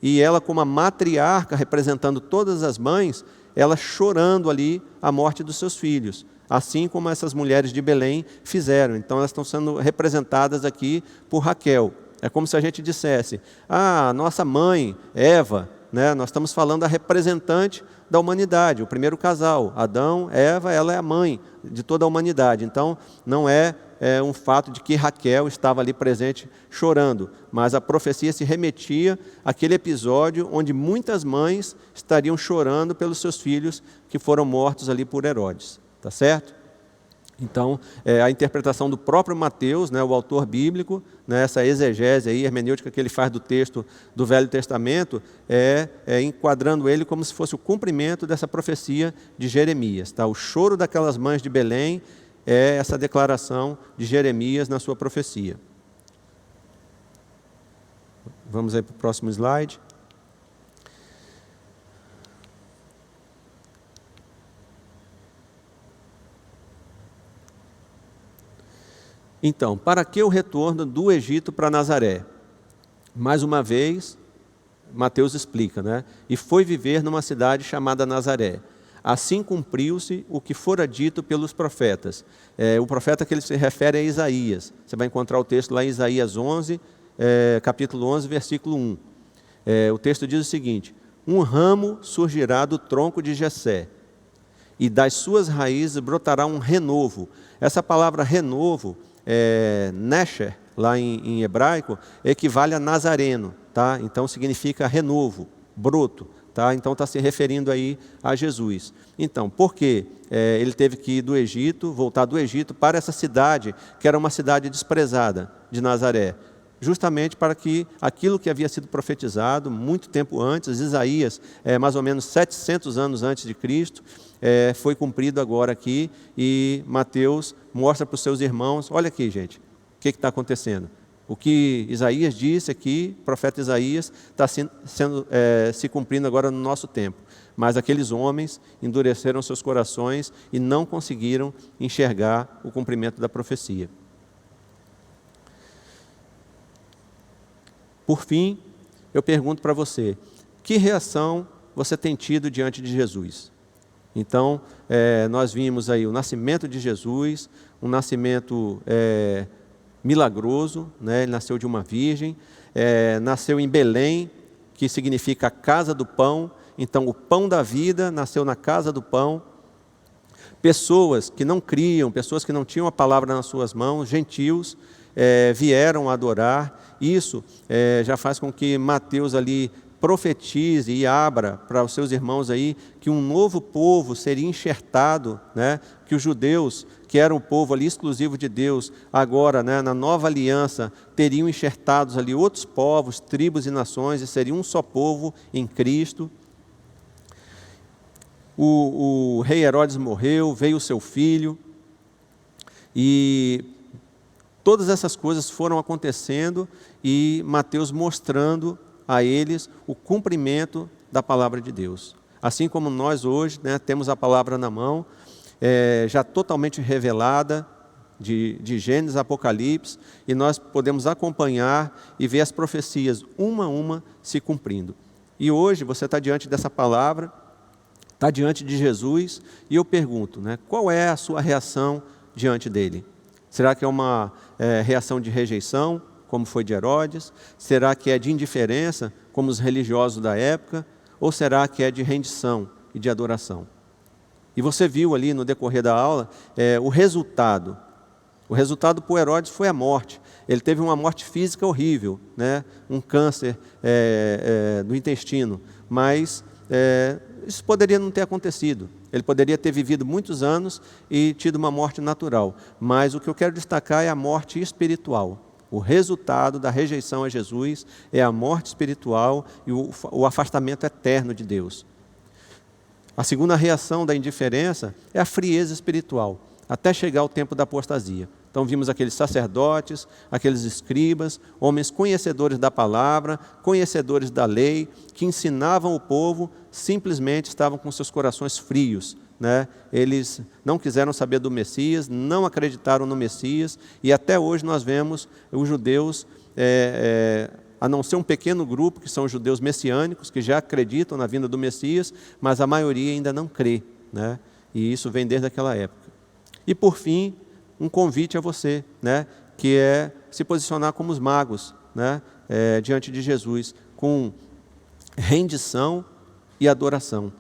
e ela, como a matriarca, representando todas as mães, ela chorando ali a morte dos seus filhos, assim como essas mulheres de Belém fizeram. Então, elas estão sendo representadas aqui por Raquel. É como se a gente dissesse, nossa mãe, Eva, né? Nós estamos falando da representante da humanidade, o primeiro casal, Adão, Eva, ela é a mãe de toda a humanidade. Então, não é um fato de que Raquel estava ali presente chorando, mas a profecia se remetia àquele episódio onde muitas mães estariam chorando pelos seus filhos que foram mortos ali por Herodes, tá certo? Então, a interpretação do próprio Mateus, né, o autor bíblico, né, essa exegese aí, hermenêutica que ele faz do texto do Velho Testamento, enquadrando ele como se fosse o cumprimento dessa profecia de Jeremias. Tá? O choro daquelas mães de Belém é essa declaração de Jeremias na sua profecia. Vamos aí para o próximo slide. Então, para que o retorno do Egito para Nazaré? Mais uma vez, Mateus explica, né? E foi viver numa cidade chamada Nazaré. Assim cumpriu-se o que fora dito pelos profetas. O profeta que ele se refere é Isaías. Você vai encontrar o texto lá em Isaías 11, capítulo 11, versículo 1. O texto diz o seguinte: um ramo surgirá do tronco de Jessé, e das suas raízes brotará um renovo. Essa palavra renovo, Nesher, lá em hebraico, equivale a nazareno, tá? Então significa renovo, broto, tá? Então está se referindo aí a Jesus. Então, por que ele teve que ir voltar do Egito para essa cidade, que era uma cidade desprezada, de Nazaré? Justamente para que aquilo que havia sido profetizado muito tempo antes, Isaías, mais ou menos 700 anos antes de Cristo, foi cumprido agora aqui, e Mateus mostra para os seus irmãos, olha aqui, gente, o que está acontecendo? O que Isaías disse aqui, o profeta Isaías, está se cumprindo agora no nosso tempo. Mas aqueles homens endureceram seus corações e não conseguiram enxergar o cumprimento da profecia. Por fim, eu pergunto para você, que reação você tem tido diante de Jesus? Então, nós vimos aí o nascimento de Jesus, um nascimento milagroso, né? Ele nasceu de uma virgem, nasceu em Belém, que significa a casa do pão. Então, o pão da vida nasceu na casa do pão. Pessoas que não criam, pessoas que não tinham a palavra nas suas mãos, gentios, vieram adorar. Isso já faz com que Mateus ali profetize e abra para os seus irmãos aí que um novo povo seria enxertado, né? Que os judeus, que eram o povo ali exclusivo de Deus, agora, né, na nova aliança, teriam enxertados ali outros povos, tribos e nações, e seria um só povo em Cristo. O rei Herodes morreu, veio o seu filho, e todas essas coisas foram acontecendo, e Mateus mostrando a eles o cumprimento da palavra de Deus. Assim como nós hoje, né, temos a palavra na mão, já totalmente revelada, de Gênesis a Apocalipse, e nós podemos acompanhar e ver as profecias, uma a uma, se cumprindo. E hoje você está diante dessa palavra, está diante de Jesus, e eu pergunto, né, qual é a sua reação diante dele? Será que é uma reação de rejeição, como foi de Herodes? Será que é de indiferença, como os religiosos da época? Ou será que é de rendição e de adoração? E você viu ali no decorrer da aula o resultado. O resultado para Herodes foi a morte. Ele teve uma morte física horrível, né? Um câncer do intestino, mas isso poderia não ter acontecido. Ele poderia ter vivido muitos anos e tido uma morte natural. Mas o que eu quero destacar é a morte espiritual. O resultado da rejeição a Jesus é a morte espiritual e o afastamento eterno de Deus. A segunda reação da indiferença é a frieza espiritual, até chegar o tempo da apostasia. Então vimos aqueles sacerdotes, aqueles escribas, homens conhecedores da palavra, conhecedores da lei, que ensinavam o povo, simplesmente estavam com seus corações frios, né? Eles não quiseram saber do Messias, não acreditaram no Messias, e até hoje nós vemos os judeus, a não ser um pequeno grupo, que são os judeus messiânicos, que já acreditam na vinda do Messias, mas a maioria ainda não crê, né? E isso vem desde aquela época. E por fim, um convite a você, né, que é se posicionar como os magos, né, diante de Jesus, com rendição e adoração,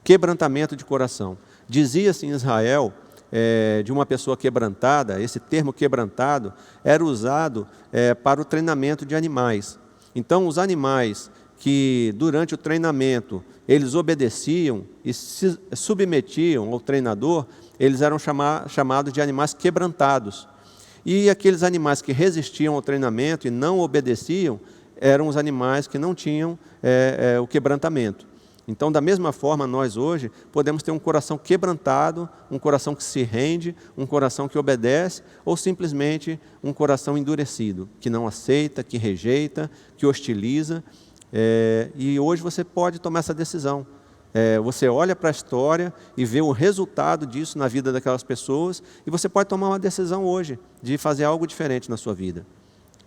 quebrantamento de coração. Dizia-se em Israel, de uma pessoa quebrantada, esse termo quebrantado era usado para o treinamento de animais. Então, os animais que durante o treinamento eles obedeciam e se submetiam ao treinador, eles eram chamados de animais quebrantados. E aqueles animais que resistiam ao treinamento e não obedeciam, eram os animais que não tinham o quebrantamento. Então, da mesma forma, nós hoje podemos ter um coração quebrantado, um coração que se rende, um coração que obedece, ou simplesmente um coração endurecido, que não aceita, que rejeita, que hostiliza. E hoje você pode tomar essa decisão. Você olha para a história e vê o resultado disso na vida daquelas pessoas, e você pode tomar uma decisão hoje de fazer algo diferente na sua vida.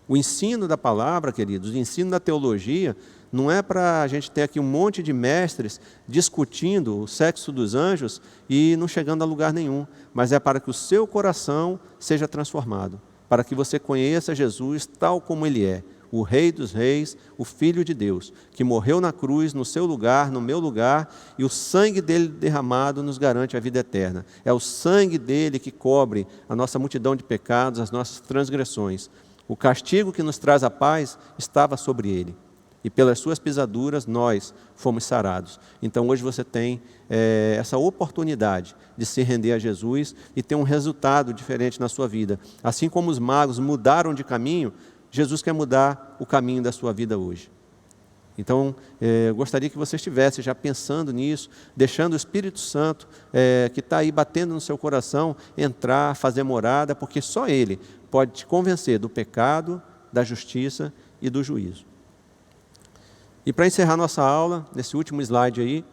O ensino da palavra, queridos, o ensino da teologia, não é para a gente ter aqui um monte de mestres discutindo o sexo dos anjos e não chegando a lugar nenhum, mas é para que o seu coração seja transformado, para que você conheça Jesus tal como Ele é, o Rei dos Reis, o Filho de Deus, que morreu na cruz no seu lugar, no meu lugar, e o sangue dele derramado nos garante a vida eterna. É o sangue dele que cobre a nossa multidão de pecados, as nossas transgressões. O castigo que nos traz a paz estava sobre ele, e pelas suas pisaduras nós fomos sarados. Então hoje você tem essa oportunidade de se render a Jesus e ter um resultado diferente na sua vida. Assim como os magos mudaram de caminho, Jesus quer mudar o caminho da sua vida hoje. Então, eu gostaria que você estivesse já pensando nisso, deixando o Espírito Santo, que está aí batendo no seu coração, entrar, fazer morada, porque só Ele pode te convencer do pecado, da justiça e do juízo. E para encerrar nossa aula, nesse último slide aí,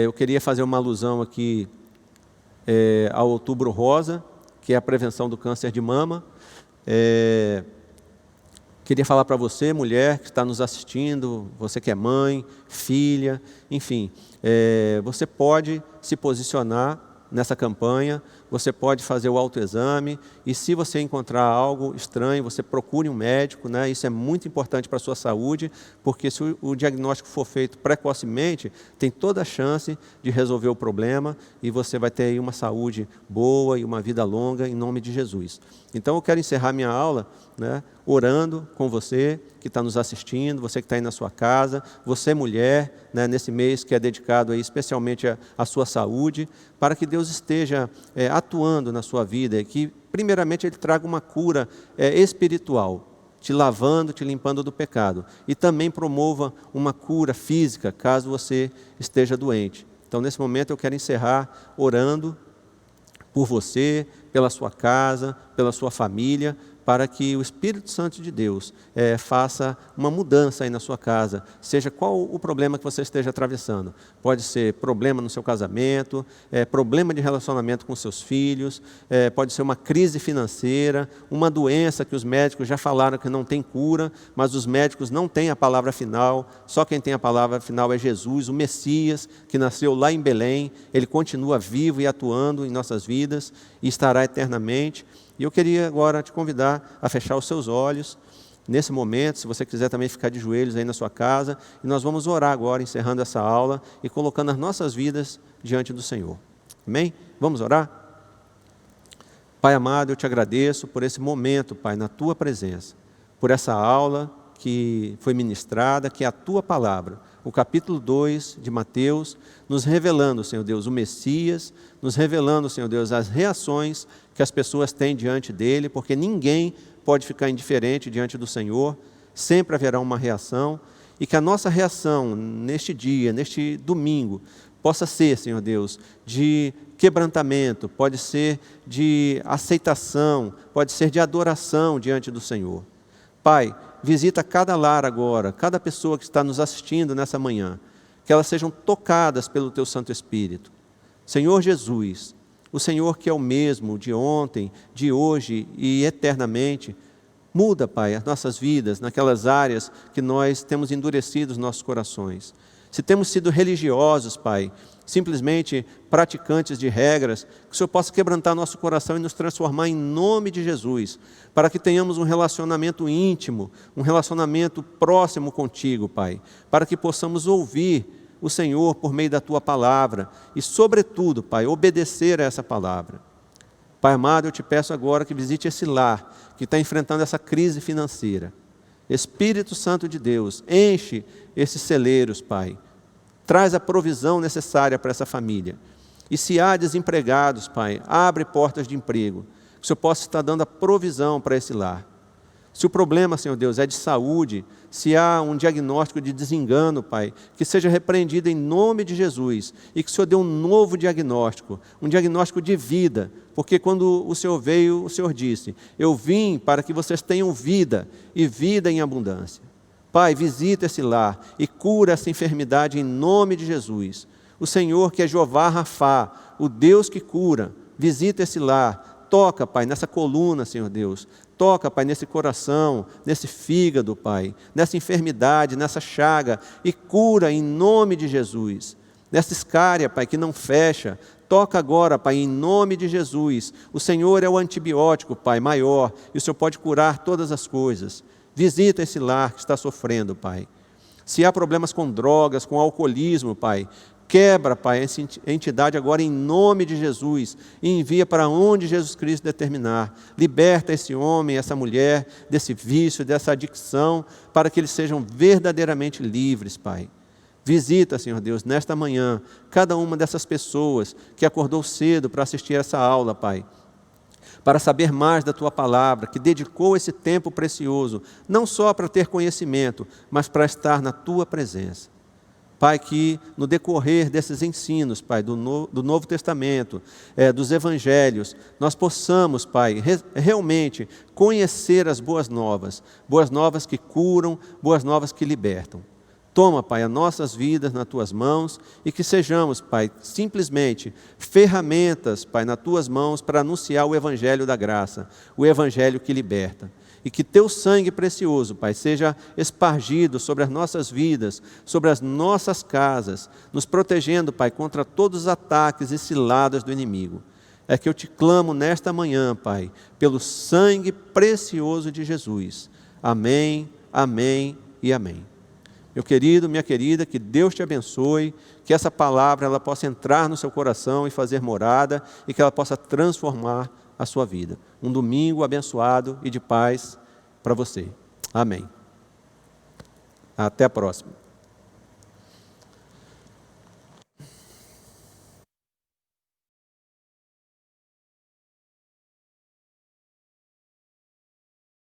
eu queria fazer uma alusão aqui ao Outubro Rosa, que é a prevenção do câncer de mama. Queria falar para você, mulher que está nos assistindo, você que é mãe, filha, enfim, você pode se posicionar nessa campanha, você pode fazer o autoexame, e se você encontrar algo estranho, você procure um médico, né? Isso é muito importante para a sua saúde, porque se o diagnóstico for feito precocemente, tem toda a chance de resolver o problema, e você vai ter aí uma saúde boa e uma vida longa, em nome de Jesus. Então eu quero encerrar minha aula, né, orando com você que está nos assistindo, você que está aí na sua casa, você mulher, né, nesse mês que é dedicado aí especialmente à sua saúde, para que Deus esteja atuando na sua vida, e que primeiramente Ele traga uma cura espiritual, te lavando, te limpando do pecado, e também promova uma cura física, caso você esteja doente. Então nesse momento eu quero encerrar orando por você, pela sua casa, pela sua família, para que o Espírito Santo de Deus faça uma mudança aí na sua casa, seja qual o problema que você esteja atravessando. Pode ser problema no seu casamento, problema de relacionamento com seus filhos, pode ser uma crise financeira, uma doença que os médicos já falaram que não tem cura, mas os médicos não têm a palavra final, só quem tem a palavra final é Jesus, o Messias, que nasceu lá em Belém. Ele continua vivo e atuando em nossas vidas e estará eternamente. E eu queria agora te convidar a fechar os seus olhos nesse momento, se você quiser também ficar de joelhos aí na sua casa, e nós vamos orar agora, encerrando essa aula e colocando as nossas vidas diante do Senhor. Amém? Vamos orar? Pai amado, eu te agradeço por esse momento, Pai, na tua presença, por essa aula que foi ministrada, que é a tua palavra, o capítulo 2 de Mateus, nos revelando, Senhor Deus, o Messias, nos revelando, Senhor Deus, as reações que as pessoas têm diante dele, porque ninguém pode ficar indiferente diante do Senhor, sempre haverá uma reação, e que a nossa reação neste dia, neste domingo, possa ser, Senhor Deus, de quebrantamento, pode ser de aceitação, pode ser de adoração diante do Senhor. Pai, visita cada lar agora, cada pessoa que está nos assistindo nessa manhã, que elas sejam tocadas pelo Teu Santo Espírito. Senhor Jesus, o Senhor que é o mesmo de ontem, de hoje e eternamente, muda, Pai, as nossas vidas naquelas áreas que nós temos endurecido os nossos corações. Se temos sido religiosos, Pai, simplesmente praticantes de regras, que o Senhor possa quebrantar nosso coração e nos transformar em nome de Jesus, para que tenhamos um relacionamento íntimo, um relacionamento próximo contigo, Pai, para que possamos ouvir o Senhor por meio da Tua palavra e, sobretudo, Pai, obedecer a essa palavra. Pai amado, eu te peço agora que visite esse lar que está enfrentando essa crise financeira. Espírito Santo de Deus, enche esses celeiros, Pai. Traz a provisão necessária para essa família. E se há desempregados, Pai, abre portas de emprego. Que o Senhor possa estar dando a provisão para esse lar. Se o problema, Senhor Deus, é de saúde, se há um diagnóstico de desengano, Pai, que seja repreendido em nome de Jesus e que o Senhor dê um novo diagnóstico, um diagnóstico de vida, porque quando o Senhor veio, o Senhor disse, eu vim para que vocês tenham vida e vida em abundância. Pai, visita esse lar e cura essa enfermidade em nome de Jesus. O Senhor que é Jeová Rafá, o Deus que cura, visita esse lar. Toca, Pai, nessa coluna, Senhor Deus. Toca, Pai, nesse coração, nesse fígado, Pai, nessa enfermidade, nessa chaga, e cura em nome de Jesus. Nessa escária, Pai, que não fecha, toca agora, Pai, em nome de Jesus. O Senhor é o antibiótico, Pai, maior, e o Senhor pode curar todas as coisas. Visita esse lar que está sofrendo, Pai. Se há problemas com drogas, com alcoolismo, Pai, quebra, Pai, essa entidade agora em nome de Jesus e envia para onde Jesus Cristo determinar. Liberta esse homem, essa mulher, desse vício, dessa adicção, para que eles sejam verdadeiramente livres, Pai. Visita, Senhor Deus, nesta manhã, cada uma dessas pessoas que acordou cedo para assistir essa aula, Pai, para saber mais da Tua palavra, que dedicou esse tempo precioso, não só para ter conhecimento, mas para estar na Tua presença. Pai, que no decorrer desses ensinos, Pai, do Novo Testamento, dos Evangelhos, nós possamos, Pai, realmente conhecer as boas novas que curam, boas novas que libertam. Toma, Pai, as nossas vidas nas Tuas mãos e que sejamos, Pai, simplesmente ferramentas, Pai, nas Tuas mãos para anunciar o Evangelho da graça, o Evangelho que liberta. E que Teu sangue precioso, Pai, seja espargido sobre as nossas vidas, sobre as nossas casas, nos protegendo, Pai, contra todos os ataques e ciladas do inimigo. É que eu te clamo nesta manhã, Pai, pelo sangue precioso de Jesus. Amém, amém e amém. Meu querido, minha querida, que Deus te abençoe, que essa palavra ela possa entrar no seu coração e fazer morada, e que ela possa transformar a sua vida. Um domingo abençoado e de paz para você. Amém. Até a próxima.